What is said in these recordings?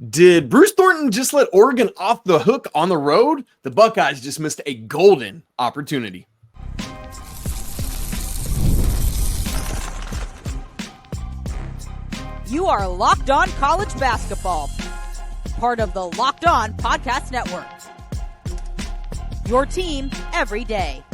Did Bruce Thornton just let Oregon off the hook on the road? The Buckeyes just missed a golden opportunity. You are Locked On College Basketball, part of the Locked On Podcast Network. Your team every day.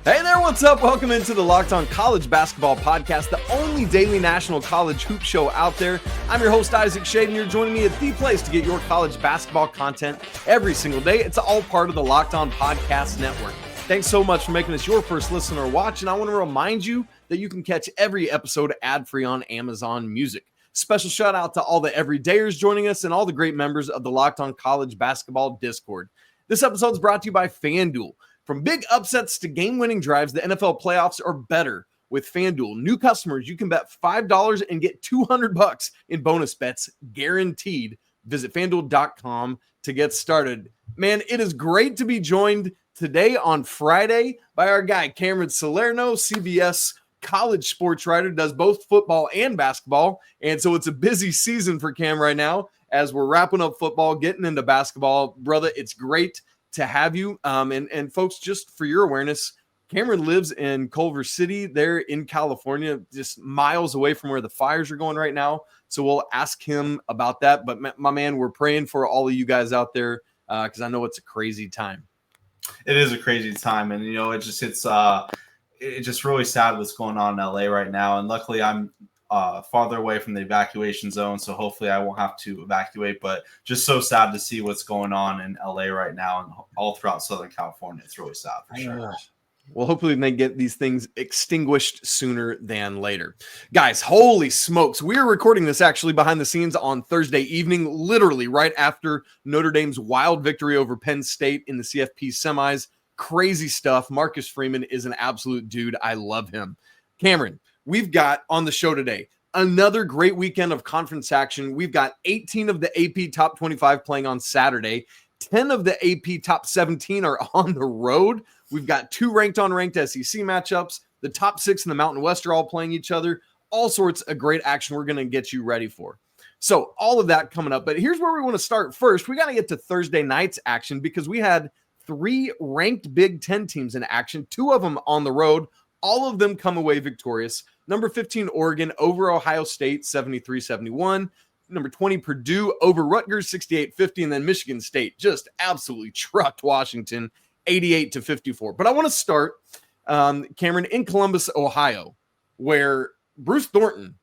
Hey there, what's up? Welcome into the Locked On College Basketball Podcast, the only daily national college hoop show out there. I'm your host, Isaac Schade, and you're joining me at the place to get your college basketball content every single day. It's all part of the Locked On Podcast Network. Thanks so much for making us your first listen or watch, and I want to remind you that you can catch every episode ad-free on Amazon Music. Special shout out to all the everydayers joining us and all the great members of the Locked On College Basketball Discord. This episode is brought to you by FanDuel. From big upsets to game-winning drives, the NFL playoffs are better with FanDuel. New customers, you can bet $5 and get $200 in bonus bets guaranteed. Visit FanDuel.com to get started. Man, it is great to be joined today on Friday by our guy, Cameron Salerno, CBS college sports writer, does both football and basketball. And so it's a busy season for Cam right now as we're wrapping up football, getting into basketball. Brother, it's great to have you. And folks, just for your awareness, Cameron lives in Culver City there in California, just miles away from where the fires are going right now. So we'll ask him about that. But my man, we're praying for all of you guys out there because I know it's a crazy time. It is a crazy time. And, it's just really sad what's going on in LA right now. And luckily I'm farther away from the evacuation zone, so hopefully I won't have to evacuate, but just so sad to see what's going on in LA right now and all throughout Southern California. It's really sad for sure. Well, hopefully they get these things extinguished sooner than later. Guys, holy smokes. We're recording this actually behind the scenes on Thursday evening, literally right after Notre Dame's wild victory over Penn State in the CFP semis. Crazy stuff. Marcus Freeman is an absolute dude. I love him. Cameron, we've got on the show today another great weekend of conference action. We've got 18 of the AP top 25 playing on Saturday. 10 of the AP top 17 are on the road. We've got 2 ranked-on-ranked SEC matchups. The top 6 in the Mountain West are all playing each other. All sorts of great action we're going to get you ready for. So all of that coming up. But here's where we want to start first. We got to get to Thursday night's action because we had 3 ranked Big Ten teams in action, 2 of them on the road. All of them come away victorious. Number 15, Oregon over Ohio State, 73-71. Number 20, Purdue over Rutgers, 68-50. And then Michigan State just absolutely trucked Washington, 88-54. But I want to start, Cameron, in Columbus, Ohio, where Bruce Thornton,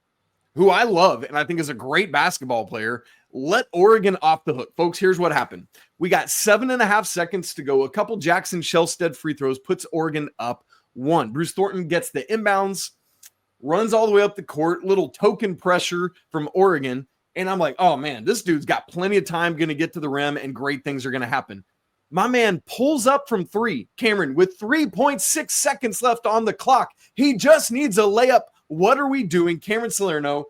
who I love and I think is a great basketball player, let Oregon off the hook. Folks, here's what happened. We got 7.5 seconds to go. A couple Jackson Shelstad free throws puts Oregon up 1. Bruce Thornton gets the inbounds, runs all the way up the court, little token pressure from Oregon. And I'm like, oh man, this dude's got plenty of time, going to get to the rim, and great things are going to happen. My man pulls up from 3, Cameron, with 3.6 seconds left on the clock. He just needs a layup. What are we doing? Cameron Salerno,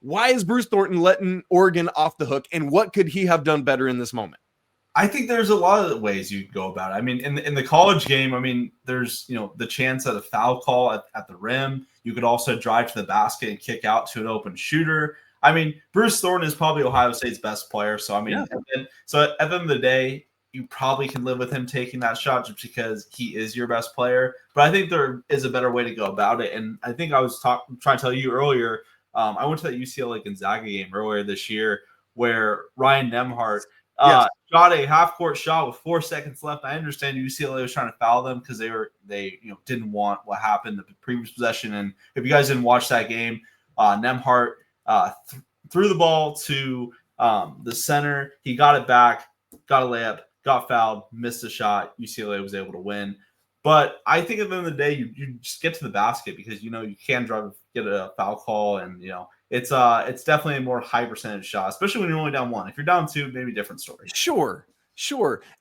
why is Bruce Thornton letting Oregon off the hook, and what could he have done better in this moment? I think there's a lot of ways you could go about it. I mean, in the college game, there's, the chance at a foul call at the rim. You could also drive to the basket and kick out to an open shooter. Bruce Thornton is probably Ohio State's best player. So, at the end of the day, you probably can live with him taking that shot just because he is your best player. But I think there is a better way to go about it. And I think I was trying to tell you earlier, I went to that UCLA Gonzaga game earlier this year where Ryan Nembhard shot a half-court shot with 4 seconds left. I understand UCLA was trying to foul them because they didn't want what happened the previous possession. And if you guys didn't watch that game, Nembhard threw the ball to the center. He got it back, got a layup, got fouled, missed a shot. UCLA was able to win. But I think at the end of the day, you just get to the basket because, you can get a foul call and, it's definitely a more high percentage shot, especially when you're only down 1. If you're down 2, maybe different story. Sure.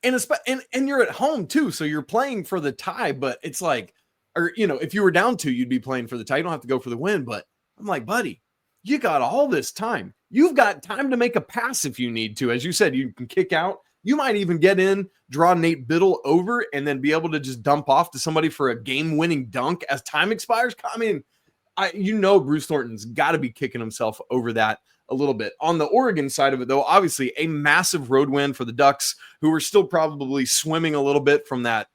And you're at home too. So you're playing for the tie, but it's like, if you were down 2, you'd be playing for the tie. You don't have to go for the win, but I'm like, buddy, you got all this time. You've got time to make a pass if you need to. As you said, you can kick out. You might even get in, draw Nate Biddle over, and then be able to just dump off to somebody for a game-winning dunk as time expires. Bruce Thornton's got to be kicking himself over that a little bit. On the Oregon side of it, though, obviously a massive road win for the Ducks, who were still probably swimming a little bit from that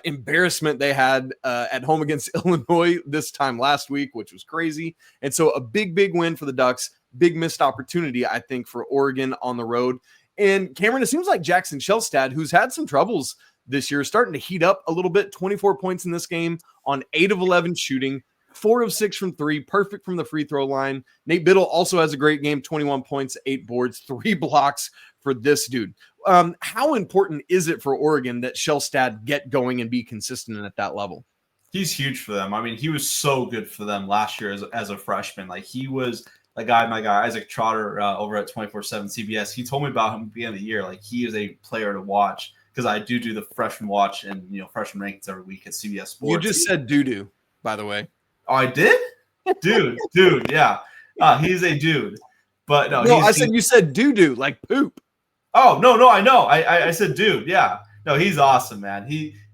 embarrassment they had at home against Illinois this time last week, which was crazy. And so a big win for the Ducks, big missed opportunity, I think, for Oregon on the road. And Cameron, it seems like Jackson Shelstad, who's had some troubles this year, is starting to heat up a little bit. 24 points in this game on 8 of 11 shooting, 4 of 6 from 3, perfect from the free throw line. Nate Biddle also has a great game, 21 points, 8 boards, 3 blocks for this dude. How important is it for Oregon that Shelstad get going and be consistent at that level? He's huge for them. I mean, he was so good for them last year as a freshman. Like, he was my guy, Isaac Trotter over at 24/7 CBS. He told me about him at the beginning of the year. Like, he is a player to watch, because I do the freshman watch and, freshman rankings every week at CBS Sports. You just said doo-doo, by the way. Oh, I did? Dude, yeah. He's a dude. But no, I said you said doo-doo, like poop. Oh, no, I know. I said dude, yeah. No, he's awesome, man.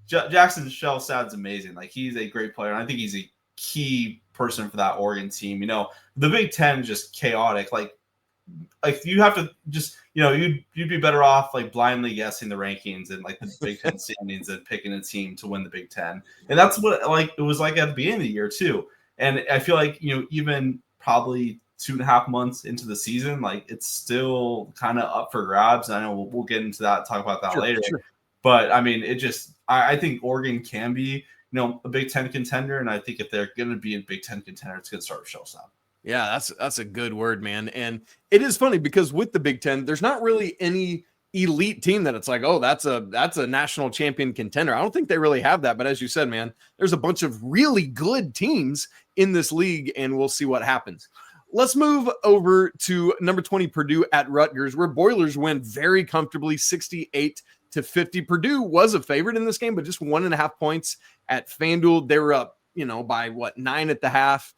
Jackson Shelstad's amazing. Like, he's a great player, and I think he's a key person for that Oregon team. The Big Ten is just chaotic. Like you have to just, you'd be better off like blindly guessing the rankings and like the Big Ten standings and picking a team to win the Big Ten. And that's what it was like at the beginning of the year too. And I feel like, even probably 2.5 months into the season, like, it's still kind of up for grabs. I know we'll get into that, talk about that later. Sure. But I mean, I think Oregon can be, a Big Ten contender. And I think if they're going to be a Big Ten contender, it's going to start with Shelstad. Yeah, that's a good word, man. And it is funny because with the Big Ten, there's not really any elite team that it's like, oh, that's a national champion contender. I don't think they really have that. But as you said, man, there's a bunch of really good teams in this league, and we'll see what happens. Let's move over to number 20, Purdue at Rutgers, where Boilers win very comfortably, 68-50. Purdue was a favorite in this game, but just 1.5 points at FanDuel. They were up, by 9 at the half.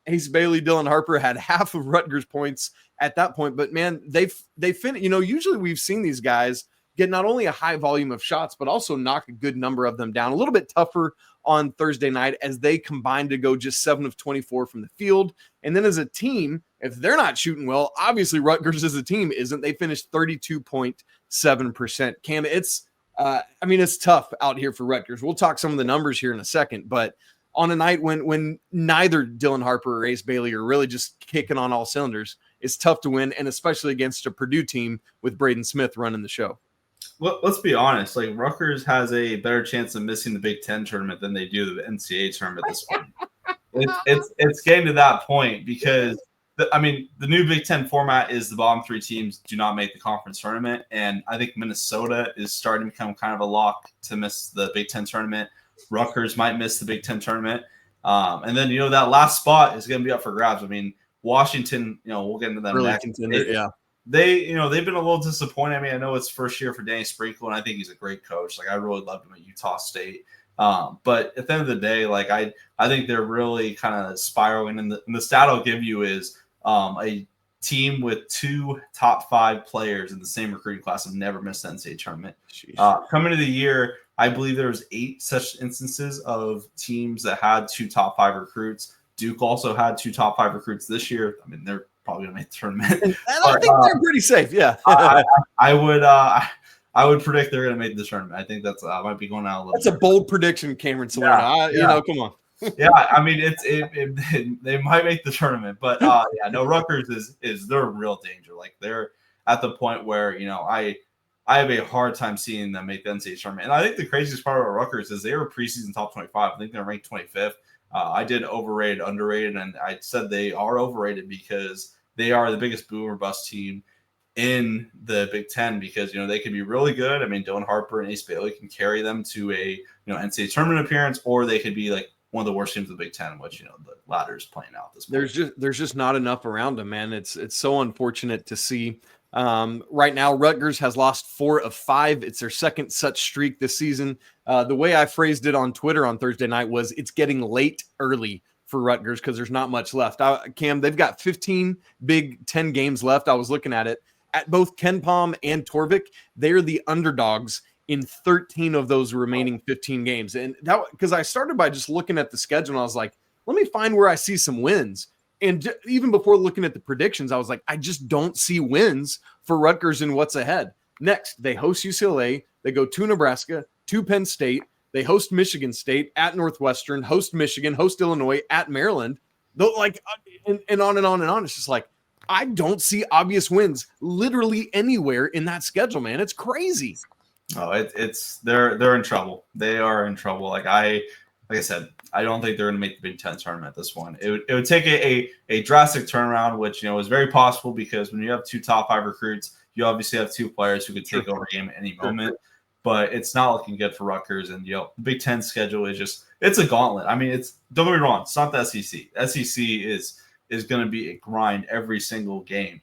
Ace Bailey, Dylan Harper had half of Rutgers points at that point, but man, they finished. Usually we've seen these guys get not only a high volume of shots, but also knock a good number of them down. A little bit tougher on Thursday night as they combined to go just 7 of 24 from the field. And then as a team, if they're not shooting well, obviously Rutgers as a team isn't. They finished 32.7%. Cam, it's tough out here for Rutgers. We'll talk some of the numbers here in a second, but on a night when neither Dylan Harper or Ace Bailey are really just kicking on all cylinders, it's tough to win, and especially against a Purdue team with Braden Smith running the show. Well, let's be honest. Like, Rutgers has a better chance of missing the Big Ten tournament than they do the NCAA tournament this point. It's getting to that point because, the new Big Ten format is the bottom 3 teams do not make the conference tournament, and I think Minnesota is starting to become kind of a lock to miss the Big Ten tournament. Rutgers might miss the Big Ten tournament. And then, that last spot is going to be up for grabs. Washington, we'll get into them really next. Contender, yeah. They've been a little disappointed. I know it's first year for Danny Sprinkle, and I think he's a great coach. Like, I really loved him at Utah State. But at the end of the day, like, I think they're really kind of spiraling. And the stat I'll give you is a team with 2 top 5 players in the same recruiting class have never missed the NCAA tournament. Coming into the year, I believe there was 8 such instances of teams that had 2 top 5 recruits. Duke also had 2 top 5 recruits this year. They're probably going to make the tournament. And I think they're pretty safe, yeah. I would predict they're going to make the tournament. I think that's might be going out a little. That's a bold prediction, Cameron Salerno. Yeah. Come on. Yeah, they might make the tournament, but Rutgers is they're real danger. Like, they're at the point where I have a hard time seeing them make the NCAA tournament. And I think the craziest part about Rutgers is they were preseason top 25. I think they're ranked 25th. I did overrated, underrated, and I said they are overrated because they are the biggest boom or bust team in the Big Ten because, they can be really good. Dylan Harper and Ace Bailey can carry them to a, NCAA tournament appearance, or they could be like one of the worst teams of the Big Ten, which, the ladder is playing out this point. There's just not enough around them, man. It's so unfortunate to see. Right now, Rutgers has lost 4 of 5. It's their second such streak this season. The way I phrased it on Twitter on Thursday night was it's getting late early for Rutgers because there's not much left. Cam, they've got 15 Big Ten games left. I was looking at it. At both KenPom and Torvik, they're the underdogs in 13 of those remaining 15 games. And that because I started by just looking at the schedule and I was like, let me find where I see some wins. And even before looking at the predictions, I was like, I just don't see wins for Rutgers in what's ahead. Next, they host UCLA. They go to Nebraska, to Penn State. They host Michigan State, at Northwestern, host Michigan, host Illinois, at Maryland. Though, like, and on and on and on. It's just like, I don't see obvious wins literally anywhere in that schedule, man. It's crazy. Oh, they're in trouble. They are in trouble. Like I said, I don't think they're going to make the Big Ten tournament this one. It would take a drastic turnaround, which is very possible because when you have 2 top 5 recruits, you obviously have 2 players who could take over a game at any moment. But it's not looking good for Rutgers, and the Big Ten schedule is it's a gauntlet. I mean, don't get me wrong, it's not the SEC. SEC is going to be a grind every single game.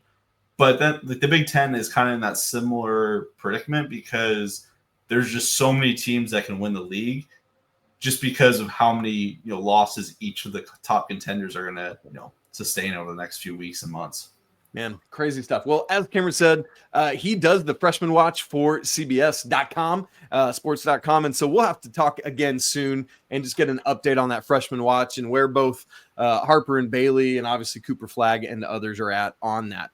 But then the Big Ten is kind of in that similar predicament because there's just so many teams that can win the league just because of how many losses each of the top contenders are going to sustain over the next few weeks and months. Man, crazy stuff. Well, as Cameron said, he does the freshman watch for CBS.com, sports.com. And so we'll have to talk again soon and just get an update on that freshman watch and where both Harper and Bailey and obviously Cooper Flagg and others are at on that.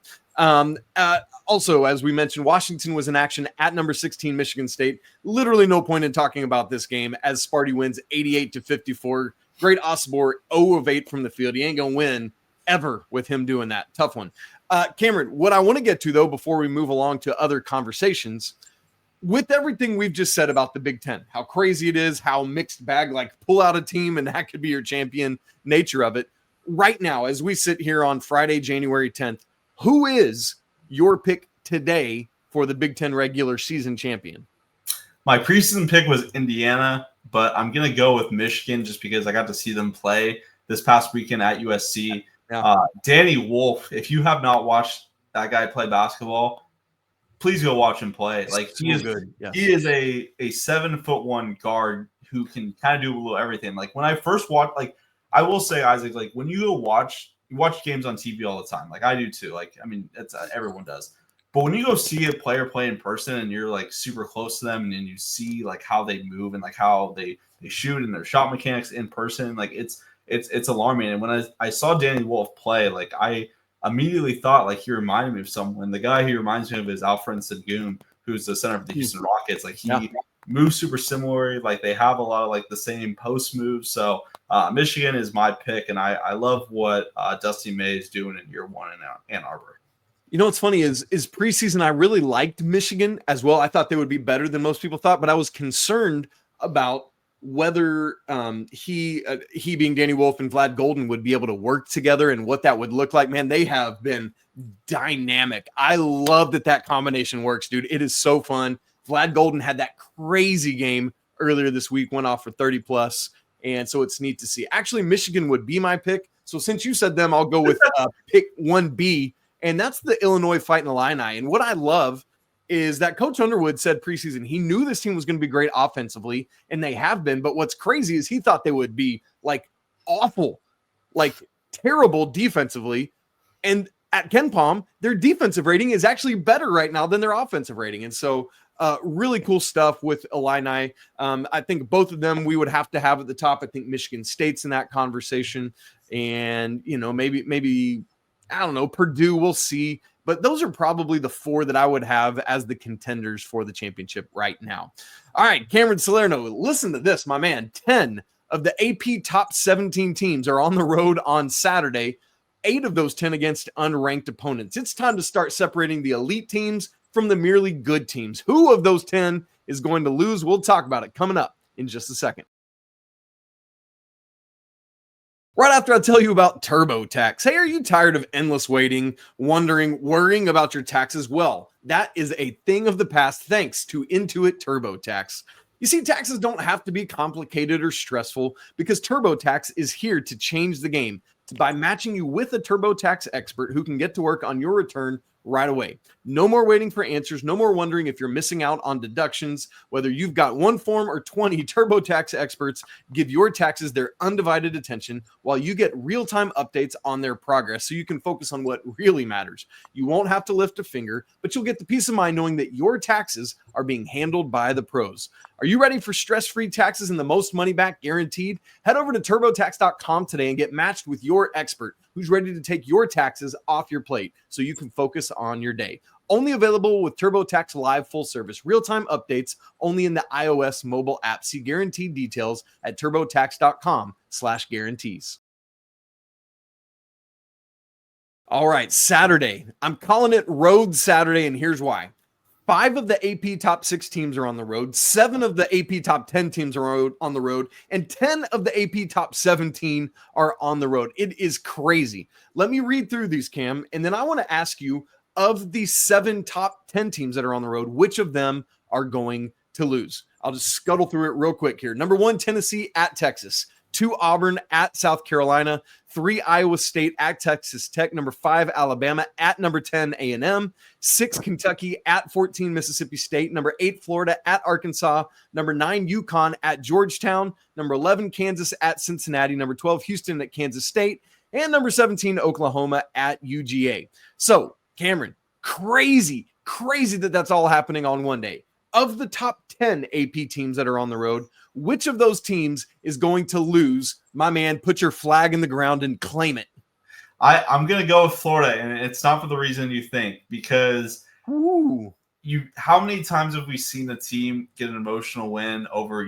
Also, as we mentioned, Washington was in action at number 16, Michigan State. Literally no point in talking about this game as Sparty wins 88-54. Great Osborne, 0 of 8 from the field. He ain't going to win ever with him doing that. Tough one. Cameron, what I want to get to, though, before we move along to other conversations, with everything we've just said about the Big Ten, how crazy it is, how mixed bag, like pull out a team and that could be your champion nature of it. Right now, as we sit here on Friday, January 10th, who is your pick today for the Big Ten regular season champion? My preseason pick was Indiana, but I'm going to go with Michigan just because I got to see them play this past weekend at USC. Yeah. Danny Wolf, if you have not watched that guy play basketball, please go watch him play. Like he is good. Yes. He is a 7'1" guard who can kind of do a little everything. Like when I first watched, like I will say, Isaac, like when you watch games on TV all the time, like I do too. Like I mean, it's everyone does. But when you go see a player play in person and you're like super close to them and then you see like how they move and like how they shoot and their shot mechanics in person, like it's alarming. And when I saw Danny Wolf play, like I immediately thought like he reminded me of someone. The guy he reminds me of is Alfred Sengun, who's the center of the Houston Rockets. Like he moves super similarly. Like they have a lot of like the same post moves. So Michigan is my pick, and I love what Dusty May is doing in year 1 in Ann Arbor. You know what's funny is preseason I really liked Michigan as well. I thought they would be better than most people thought, but I was concerned about whether he being Danny Wolf and Vlad Golden would be able to work together and what that would look like. Man, they have been dynamic. I love that combination works, dude. It is so fun. Vlad Golden had that crazy game earlier this week, went off for 30 plus. And so it's neat to see. Actually, Michigan would be my pick. So since you said them, I'll go with pick 1B. And that's the Illinois Fighting Illini. And what I love is that Coach Underwood said preseason he knew this team was going to be great offensively, and they have been. But what's crazy is he thought they would be like awful, like terrible defensively. And at KenPom, their defensive rating is actually better right now than their offensive rating. And so really cool stuff with Illini. I think both of them we would have to have at the top. I think Michigan State's in that conversation. And, maybe I don't know, Purdue, we'll see. But those are probably the 4 that I would have as the contenders for the championship right now. All right, Cameron Salerno, listen to this, my man. 10 of the AP top 17 teams are on the road on Saturday. 8 of those 10 against unranked opponents. It's time to start separating the elite teams from the merely good teams. Who of those 10 is going to lose? We'll talk about it coming up in just a second. Right after I tell you about TurboTax. Hey, are you tired of endless waiting, worrying about your taxes? Well, that is a thing of the past thanks to Intuit TurboTax. You see, taxes don't have to be complicated or stressful because TurboTax is here to change the game by matching you with a TurboTax expert who can get to work on your return right away. No more waiting for answers. No more wondering if you're missing out on deductions. Whether you've got one form or 20, TurboTax experts give your taxes their undivided attention while you get real-time updates on their progress so you can focus on what really matters. You won't have to lift a finger, but you'll get the peace of mind knowing that your taxes are being handled by the pros. Are you ready for stress-free taxes and the most money back guaranteed? Head over to TurboTax.com today and get matched with your expert who's ready to take your taxes off your plate so you can focus on your day. Only available with TurboTax Live full service, real-time updates only in the iOS mobile app. See guaranteed details at TurboTax.com/guarantees. All right, Saturday. I'm calling it Road Saturday, and here's why. 5 of the AP top 6 teams are on the road. 7 of the AP top 10 teams are on the road. And 10 of the AP top 17 are on the road. It is crazy. Let me read through these, Cam, and then I want to ask you, of the 7 top 10 teams that are on the road, which of them are going to lose? I'll just scuttle through it real quick here. Number 1, Tennessee at Texas. 2, Auburn at South Carolina. 3, Iowa State at Texas Tech. Number 5, Alabama at number 10, A&M. 6, Kentucky at 14, Mississippi State. Number 8, Florida at Arkansas. Number 9, UConn at Georgetown. Number 11, Kansas at Cincinnati. Number 12, Houston at Kansas State. And number 17, Oklahoma at UGA. So, Cameron, crazy that that's all happening on one day. Of the top 10 AP teams that are on the road, which of those teams is going to lose? My man, put your flag in the ground and claim it. I'm going to go with Florida, and it's not for the reason you think, because how many times have we seen the team get an emotional win over,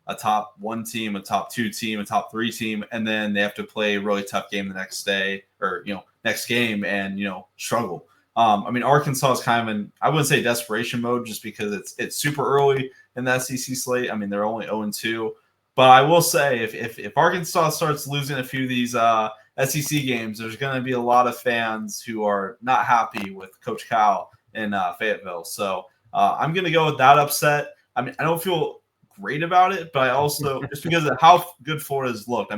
a top 1 team, a top 2 team, a top 3 team, and then they have to play a really tough game the next day or, next game and, struggle. Arkansas is kind of in, I wouldn't say desperation mode just because it's super early in the SEC slate. They're only 0-2. But I will say if Arkansas starts losing a few of these SEC games, there's going to be a lot of fans who are not happy with Coach Cal in Fayetteville. So I'm going to go with that upset. I don't feel great about it, but I also, just because of how good Florida's looked,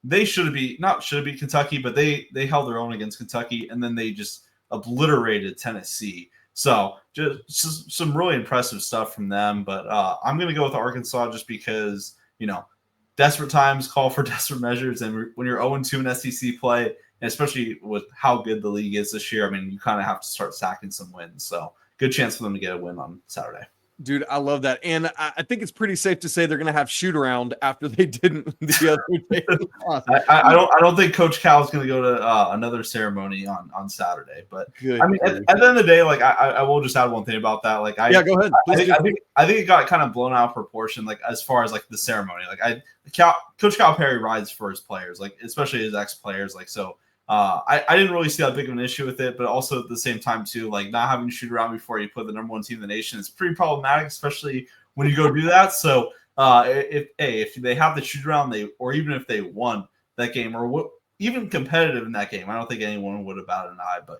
they should be Kentucky, but they held their own against Kentucky, and then they just obliterated Tennessee. So just some really impressive stuff from them. But I'm going to go with Arkansas just because, desperate times call for desperate measures. And when you're 0-2 in SEC play, and especially with how good the league is this year, you kind of have to start sacking some wins. So good chance for them to get a win on Saturday. Dude, I love that. And I think it's pretty safe to say they're going to have shoot around after they didn't the other day. I don't think Coach Cal is going to go to another ceremony on Saturday. But at the end of the day, I will just add one thing about that. Go ahead. I think it got kind of blown out of proportion, as far as the ceremony. Coach Calipari rides for his players, especially his ex-players. So I didn't really see that big of an issue with it, but also at the same time too, not having to shoot around before you put the number 1 team in the nation is pretty problematic, especially when you go do that. So if they have the shoot around, or even if they won that game, or even competitive in that game, I don't think anyone would have batted an eye. But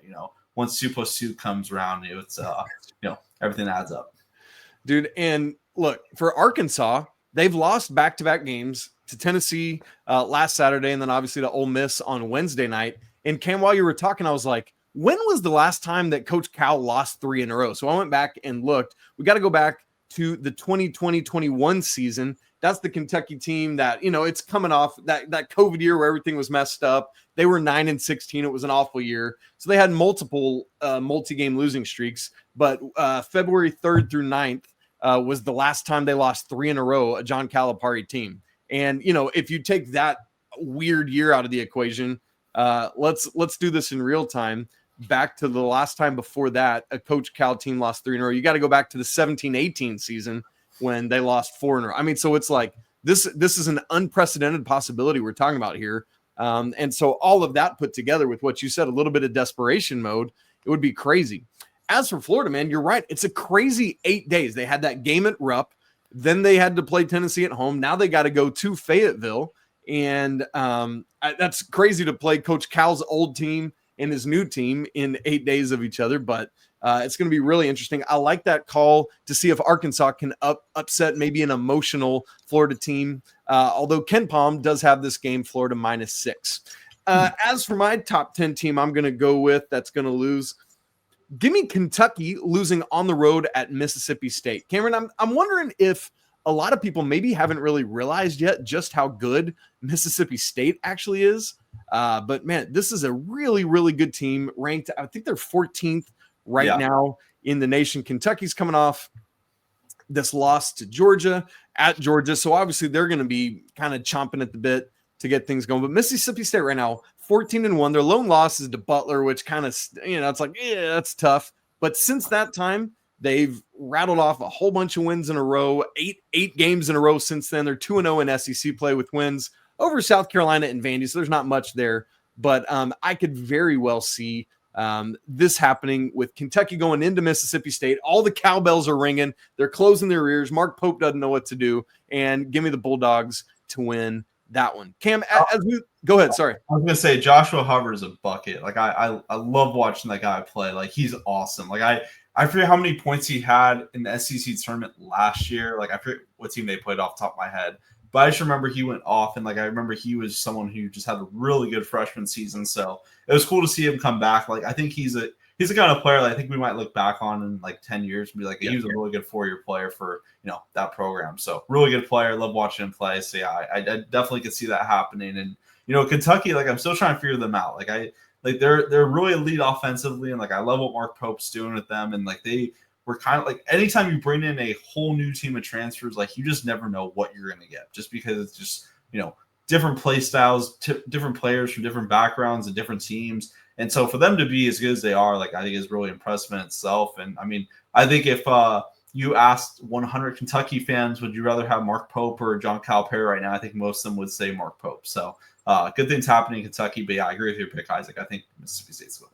once 2+2 comes around, it's everything adds up, dude. And look, for Arkansas, they've lost back-to-back games to Tennessee last Saturday, and then obviously to Ole Miss on Wednesday night. And Cam, while you were talking, I was like, when was the last time that Coach Cal lost 3 in a row? So I went back and looked. We got to go back to the 2020-21 season. That's the Kentucky team that, it's coming off that COVID year where everything was messed up. They were 9-16. It was an awful year. So they had multiple multi-game losing streaks. But February 3rd through 9th was the last time they lost 3 in a row, a John Calipari team. And, if you take that weird year out of the equation, let's do this in real time. Back to the last time before that, a Coach Cal team lost 3 in a row. You got to go back to the 17-18 season when they lost 4 in a row. So it's this is an unprecedented possibility we're talking about here. And so all of that put together with what you said, a little bit of desperation mode, it would be crazy. As for Florida, man, you're right. It's a crazy 8 days. They had that game at Rupp. Then they had to play Tennessee at home. Now they got to go to Fayetteville. And that's crazy to play Coach Cal's old team and his new team in 8 days of each other. But it's going to be really interesting. I like that call to see if Arkansas can upset maybe an emotional Florida team. Although Ken Palm does have this game, Florida -6. As for my top 10 team, I'm going to go with that's going to lose. Give me Kentucky losing on the road at Mississippi State. Cameron, I'm wondering if a lot of people maybe haven't really realized yet just how good Mississippi State actually is. But, man, this is a really, really good team ranked. I think they're 14th now in the nation. Kentucky's coming off this loss to Georgia at Georgia. So obviously they're going to be kind of chomping at the bit to get things going. But Mississippi State right now, 14-1. Their lone loss is to Butler, which kind of, it's like, yeah, that's tough. But since that time, they've rattled off a whole bunch of wins in a row, eight games in a row since then. They're 2-0 in SEC play with wins over South Carolina and Vandy. So there's not much there. But I could very well see this happening with Kentucky going into Mississippi State. All the cowbells are ringing. They're closing their ears. Mark Pope doesn't know what to do. And give me the Bulldogs to win that one. Cam, go ahead. Sorry. I was going to say Joshua Hubbard is a bucket. Like I love watching that guy play. Like he's awesome. Like I forget how many points he had in the SEC tournament last year. Like I forget what team they played off the top of my head. But I just remember he went off, and like I remember he was someone who just had a really good freshman season. So it was cool to see him come back. Like I think he's the kind of player that I think we might look back on in like 10 years and be like, he was a really good 4-year player for that program. So really good player. Love watching him play. So yeah, I definitely could see that happening. And Kentucky, like I'm still trying to figure them out. They're really elite offensively, and like I love what Mark Pope's doing with them, and like they were kind of like anytime you bring in a whole new team of transfers, like you just never know what you're going to get, just because it's just different play styles, different players from different backgrounds and different teams, and so for them to be as good as they are, like I think is really impressive in itself. And I mean, I think if you asked 100 Kentucky fans, would you rather have Mark Pope or John Calipari right now? I think most of them would say Mark Pope. So good things happening in Kentucky, but yeah, I agree with your pick, Isaac. I think Mississippi State's going.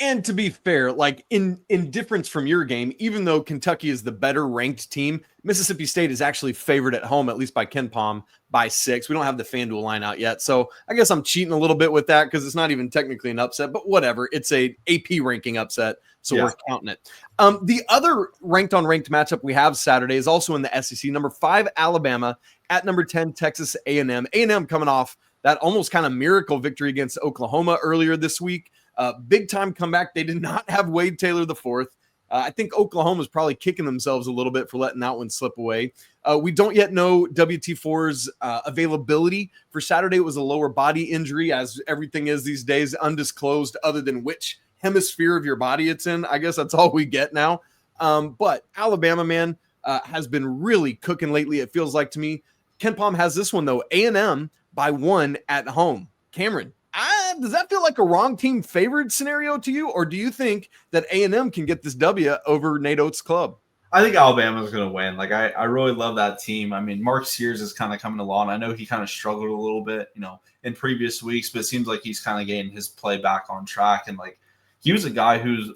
And to be fair, like in difference from your game, even though Kentucky is the better ranked team, Mississippi State is actually favored at home, at least by KenPom, by 6. We don't have the FanDuel line out yet. So I guess I'm cheating a little bit with that because it's not even technically an upset, but whatever. It's a AP ranking upset. So we're counting it. The other ranked on ranked matchup we have Saturday is also in the SEC. Number 5, Alabama at number 10, Texas A&M. A&M coming off that almost kind of miracle victory against Oklahoma earlier this week. Big time comeback. They did not have Wade Taylor IV. I think Oklahoma's probably kicking themselves a little bit for letting that one slip away. We don't yet know WT4's availability for Saturday. It was a lower body injury, as everything is these days, undisclosed other than which hemisphere of your body it's in. I guess that's all we get now. But Alabama, man, has been really cooking lately, it feels like to me. KenPom has this one, though. A&M by 1 at home. Cameron, does that feel like a wrong team favored scenario to you, or do you think that A&M can get this W over Nate Oates' club? I think Alabama's going to win. Like I really love that team. I mean, Mark Sears is kind of coming along. I know he kind of struggled a little bit, in previous weeks, but it seems like he's kind of getting his play back on track. And like he was a guy who's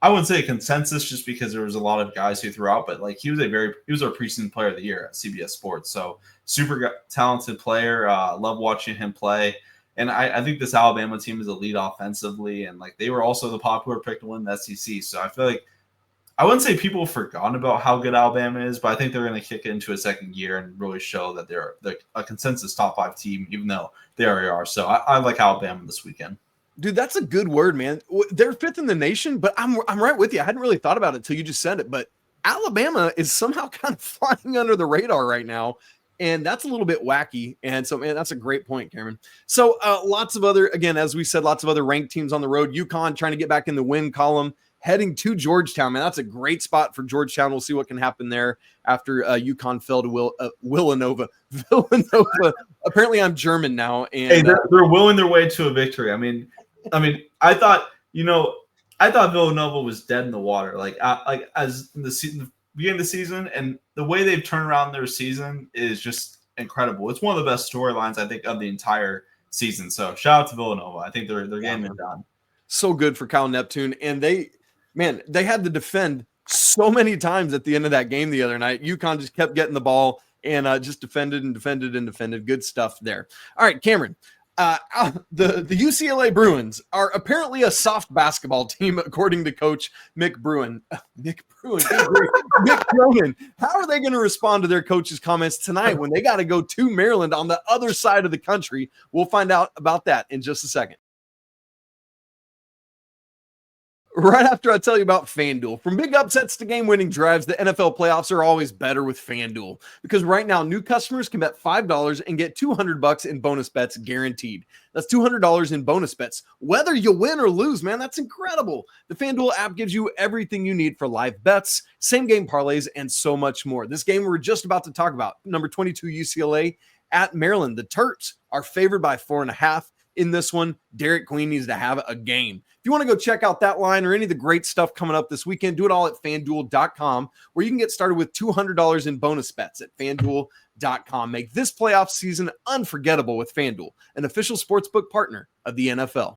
I wouldn't say a consensus just because there was a lot of guys who threw out, but like he was our preseason player of the year at CBS Sports. So super talented player. Love watching him play. And I think this Alabama team is elite offensively, and like they were also the popular pick to win the SEC. So I feel like I wouldn't say people have forgotten about how good Alabama is, but I think they're going to kick it into a second gear and really show that they're a consensus top 5 team, even though they already are. So I like Alabama this weekend. Dude, that's a good word, man. They're 5th in the nation, but I'm right with you. I hadn't really thought about it until you just said it, but Alabama is somehow kind of flying under the radar right now. And that's a little bit wacky. And so, man, that's a great point, Cameron. So lots of other, again, as we said, lots of other ranked teams on the road. UConn trying to get back in the win column, heading to Georgetown. Man, that's a great spot for Georgetown. We'll see what can happen there after UConn fell to Villanova. Apparently I'm German now. And hey, they're willing their way to a victory. I mean, I thought Villanova was dead in the water. Like as in the season, beginning of the season, and the way they've turned around their season is just incredible. It's one of the best storylines, I think, of the entire season. So shout out to Villanova. I think they're getting it done. So good for Cal Neptune. And they had to defend so many times at the end of that game the other night. UConn just kept getting the ball and just defended. Good stuff there. All right, Cameron. The UCLA Bruins are apparently a soft basketball team, according to Coach Mick Cronin. How are they going to respond to their coach's comments tonight when they got to go to Maryland on the other side of the country? We'll find out about that in just a second. Right after I tell you about FanDuel. From big upsets to game-winning drives, the NFL playoffs are always better with FanDuel. Because right now, new customers can bet $5 and get $200 in bonus bets guaranteed. That's $200 in bonus bets. Whether you win or lose, man, that's incredible. The FanDuel app gives you everything you need for live bets, same-game parlays, and so much more. This game we're just about to talk about, number 22 UCLA at Maryland. The Terps are favored by 4.5. In this one, Derek Queen needs to have a game. If you want to go check out that line or any of the great stuff coming up this weekend, do it all at FanDuel.com, where you can get started with $200 in bonus bets at FanDuel.com. Make this playoff season unforgettable with FanDuel, an official sportsbook partner of the NFL.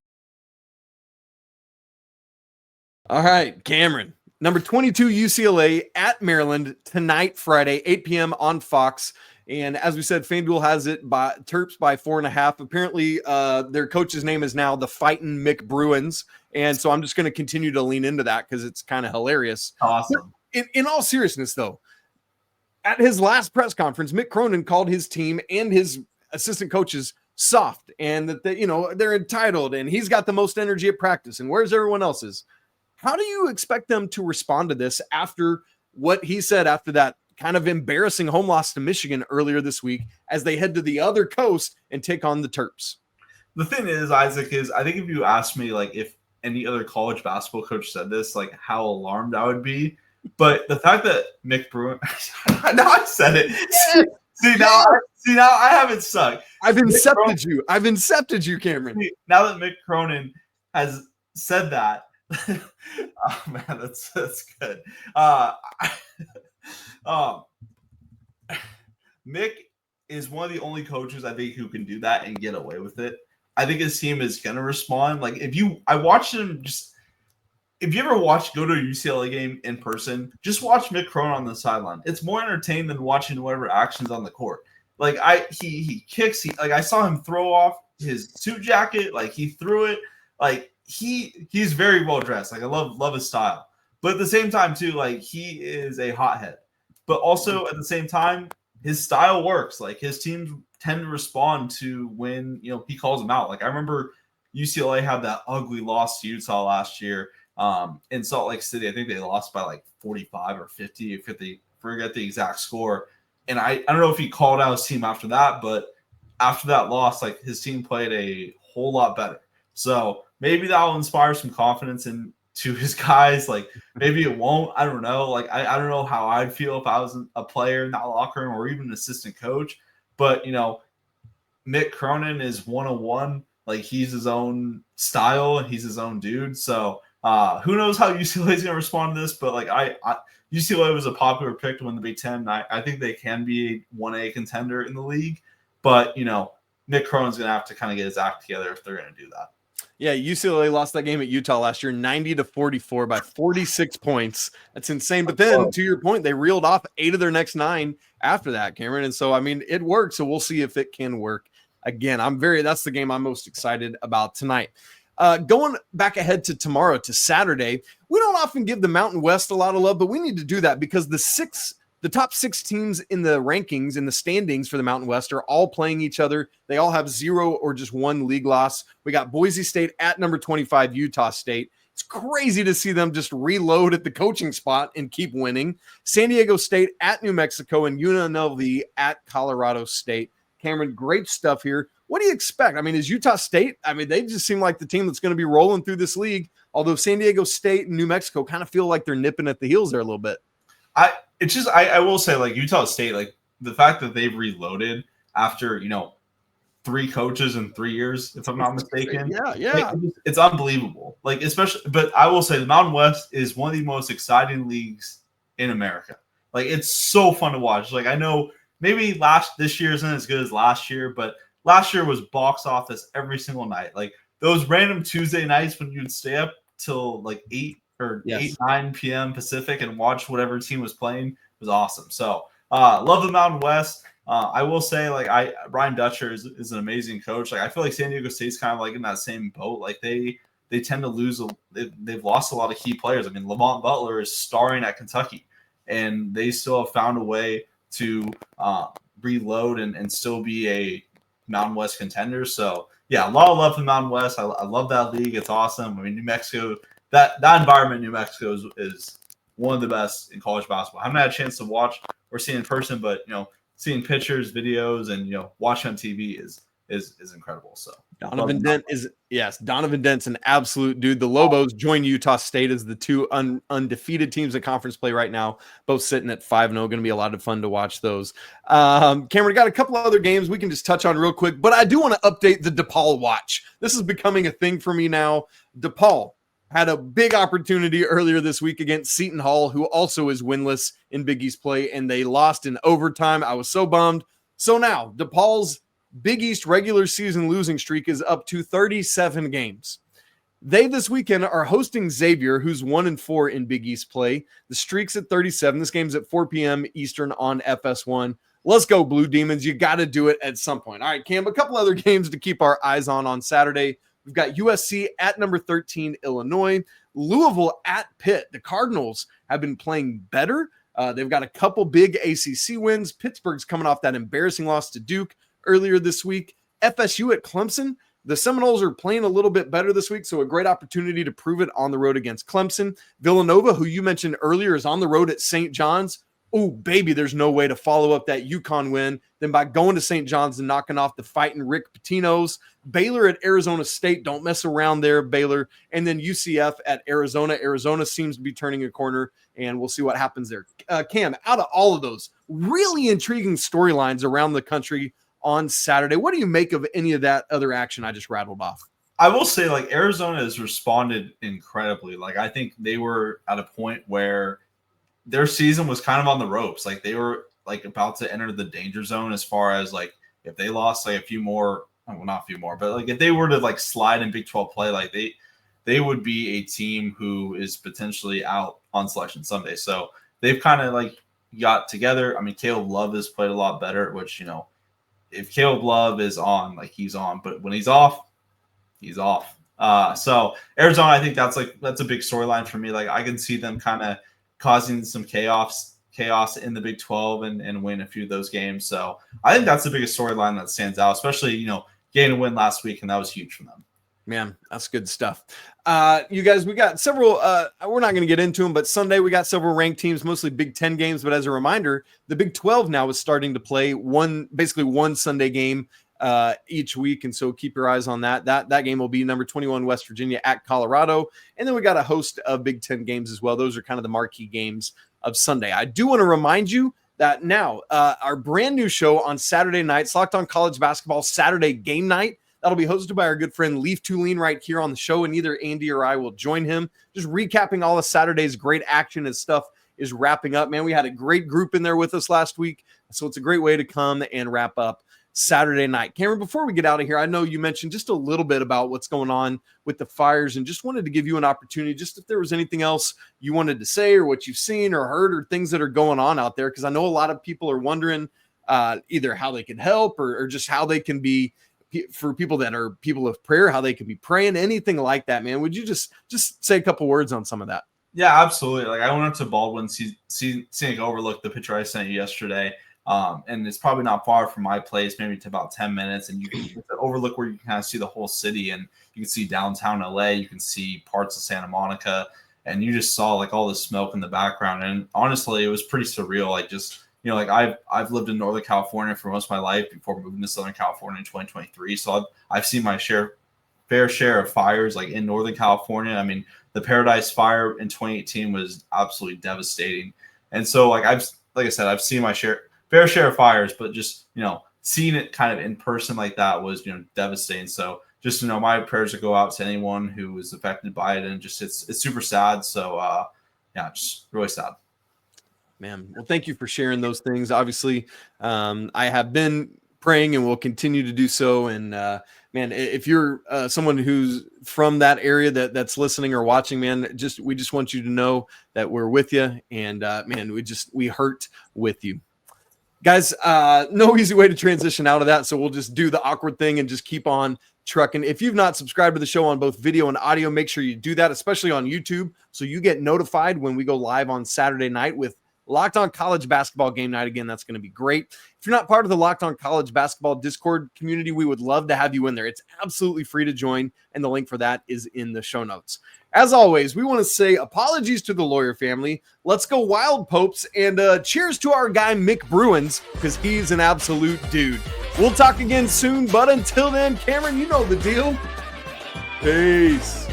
All right, Cameron, number 22 UCLA at Maryland tonight, Friday, 8 p.m. on Fox. And as we said, FanDuel has it by Terps by 4.5. Apparently, their coach's name is now the Fightin' Mick Bruins. And so I'm just going to continue to lean into that because it's kind of hilarious. Awesome. In all seriousness, though, at his last press conference, Mick Cronin called his team and his assistant coaches soft and that they're entitled and he's got the most energy at practice. And where's everyone else's? How do you expect them to respond to this after what he said after that kind of embarrassing home loss to Michigan earlier this week as they head to the other coast and take on the Terps? The thing is, Isaac, is I think if you asked me, like, if any other college basketball coach said this, like, how alarmed I would be. But the fact that Mick Bruin, now I said it. See, now I haven't sucked. I've incepted you, Cameron. See, now that Mick Cronin has said that, oh man, that's good. Mick is one of the only coaches I think who can do that and get away with it. I think his team is gonna respond. Like I watched him if you ever go to a UCLA game in person, just watch Mick Cronin on the sideline. It's more entertaining than watching whatever actions on the court. Like he kicks, I saw him throw off his suit jacket, like he threw it, like he's very well dressed. Like I love his style. But at the same time, too, like he is a hothead. But also at the same time, his style works. Like his teams tend to respond to when he calls them out. Like I remember UCLA had that ugly loss to Utah last year in Salt Lake City. I think they lost by like 45 or 50, if they forget the exact score. And I don't know if he called out his team after that, but after that loss, like his team played a whole lot better. So maybe that will inspire some confidence to his guys. Like maybe it won't. I don't know. Like I don't know how I'd feel if I was a player in that locker room or even an assistant coach. But Mick Cronin is 101. Like he's his own style. He's his own dude. So who knows how UCLA is going to respond to this? But like UCLA was a popular pick to win the Big Ten. I think they can be a 1A contender in the league. But Mick Cronin's going to have to kind of get his act together if they're going to do that. Yeah, UCLA lost that game at Utah last year, 90-44 by 46 points. That's insane. But then, to your point, they reeled off 8 of their next 9 after that, Cameron. And so, I mean, it worked. So we'll see if it can work again. That's the game I'm most excited about tonight. Going back ahead to tomorrow, to Saturday, we don't often give the Mountain West a lot of love, but we need to do that because the top 6 teams in the rankings, in the standings for the Mountain West are all playing each other. They all have 0 or just 1 league loss. We got Boise State at number 25, Utah State. It's crazy to see them just reload at the coaching spot and keep winning. San Diego State at New Mexico and UNLV at Colorado State. Cameron, great stuff here. What do you expect? I mean, is Utah State, they just seem like the team that's going to be rolling through this league, although San Diego State and New Mexico kind of feel like they're nipping at the heels there a little bit. I will say, like, Utah State, like the fact that they've reloaded after 3 coaches in 3 years, if I'm not mistaken. Yeah. It's unbelievable. Like, especially, but I will say the Mountain West is one of the most exciting leagues in America. Like, it's so fun to watch. Like, I know maybe this year isn't as good as last year, but last year was box office every single night. Like those random Tuesday nights when you'd stay up till like 8 or 9 p.m. Pacific and watch whatever team was playing was awesome. So love the Mountain West. I will say, like, Brian Dutcher is an amazing coach. Like, I feel like San Diego State's kind of like in that same boat. Like they tend to lose. They've lost a lot of key players. I mean, Lamont Butler is starring at Kentucky, and they still have found a way to reload and still be a Mountain West contender. So yeah, a lot of love for the Mountain West. I love that league. It's awesome. I mean, New Mexico, that environment in New Mexico is one of the best in college basketball. I haven't had a chance to watch or see in person, but seeing pictures, videos, and watching on TV is incredible. So Donovan Dent's an absolute dude. The Lobos join Utah State as the two undefeated teams in conference play right now, both sitting at 5-0. Going to be a lot of fun to watch those. Cameron, got a couple of other games we can just touch on real quick, but I do want to update the DePaul watch. This is becoming a thing for me now. DePaul had a big opportunity earlier this week against Seton Hall, who also is winless in Big East play, and they lost in overtime. I was so bummed. So now DePaul's Big East regular season losing streak is up to 37 games. They this weekend are hosting Xavier, who's 1-4 in Big East play. The streak's at 37. This game's at 4 p.m. Eastern on FS1. Let's go, Blue Demons. You got to do it at some point. All right, Cam, a couple other games to keep our eyes on Saturday. We've got USC at number 13, Illinois. Louisville at Pitt. The Cardinals have been playing better. They've got a couple big ACC wins. Pittsburgh's coming off that embarrassing loss to Duke earlier this week. FSU at Clemson. The Seminoles are playing a little bit better this week, so a great opportunity to prove it on the road against Clemson. Villanova, who you mentioned earlier, is on the road at St. John's. Oh, baby, there's no way to follow up that UConn win than by going to St. John's and knocking off the fighting Rick Pitino's. Baylor at Arizona State. Don't mess around there, Baylor. And then UCF at Arizona. Arizona seems to be turning a corner, and we'll see what happens there. Cam, out of all of those really intriguing storylines around the country on Saturday, what do you make of any of that other action I just rattled off? I will say, Arizona has responded incredibly. I think they were at a point where their season was kind of on the ropes. They were about to enter the danger zone as far as if they lost a few more, well, not a few more, but if they were to slide in Big 12 play, they would be a team who is potentially out on Selection Sunday. So they've kind of got together. I mean, Caleb Love has played a lot better, which, if Caleb Love is on, he's on, but when he's off, he's off. So Arizona, I think that's a big storyline for me. I can see them kind of causing some chaos in the Big 12 and win a few of those games. So I think that's the biggest storyline that stands out, especially, getting a win last week, and that was huge for them. Man, that's good stuff. You guys, we got several, we're not going to get into them, but Sunday we got several ranked teams, mostly Big 10 games. But as a reminder, the Big 12 now is starting to play basically one Sunday game each week. And so keep your eyes on that. That game will be number 21, West Virginia at Colorado. And then we got a host of Big 10 games as well. Those are kind of the marquee games of Sunday. I do want to remind you that now our brand new show on Saturday nights, Locked On College Basketball Saturday Game Night, that'll be hosted by our good friend Leaf Tulane right here on the show, and either Andy or I will join him, just recapping all of Saturday's great action as stuff is wrapping up. Man, we had a great group in there with us last week, so it's a great way to come and wrap up Saturday night. Cameron, before we get out of here, I know you mentioned just a little bit about what's going on with the Fires, and just wanted to give you an opportunity, just if there was anything else you wanted to say or what you've seen or heard or things that are going on out there, because I know a lot of people are wondering either how they can help or just how they can be, for people that are people of prayer, how they can be praying, anything like that, man. Would you just say a couple words on some of that? Yeah, absolutely. I went up to Baldwin, seeing overlook the picture I sent you yesterday. And it's probably not far from my place, maybe to about 10 minutes. And you can overlook where you can kind of see the whole city, and you can see downtown LA, you can see parts of Santa Monica, and you just saw all the smoke in the background. And honestly, it was pretty surreal. I've lived in Northern California for most of my life before moving to Southern California in 2023. So I've seen my fair share of fires in Northern California. I mean, the Paradise Fire in 2018 was absolutely devastating. And so I've seen my fair share of fires, but just, seeing it kind of in person like that was, devastating. So just, my prayers to go out to anyone who was affected by it. And just, it's super sad. So yeah, just really sad. Man, well, thank you for sharing those things. Obviously, I have been praying and will continue to do so. And man, if you're someone who's from that area that's listening or watching, man, we just want you to know that we're with you. And man, we hurt with you. Guys, no easy way to transition out of that, so we'll just do the awkward thing and just keep on trucking. If you've not subscribed to the show on both video and audio, make sure you do that, especially on YouTube, so you get notified when we go live on Saturday night with Locked On College Basketball Game Night. Again, that's going to be great. If you're not part of the Locked On College Basketball Discord community, we would love to have you in there. It's absolutely free to join, and the link for that is in the show notes. As always, we want to say apologies to the Lawyer family. Let's go Wild Popes, and cheers to our guy Mick Bruins, because he's an absolute dude. We'll talk again soon, but until then, Cameron, you know the deal. Peace.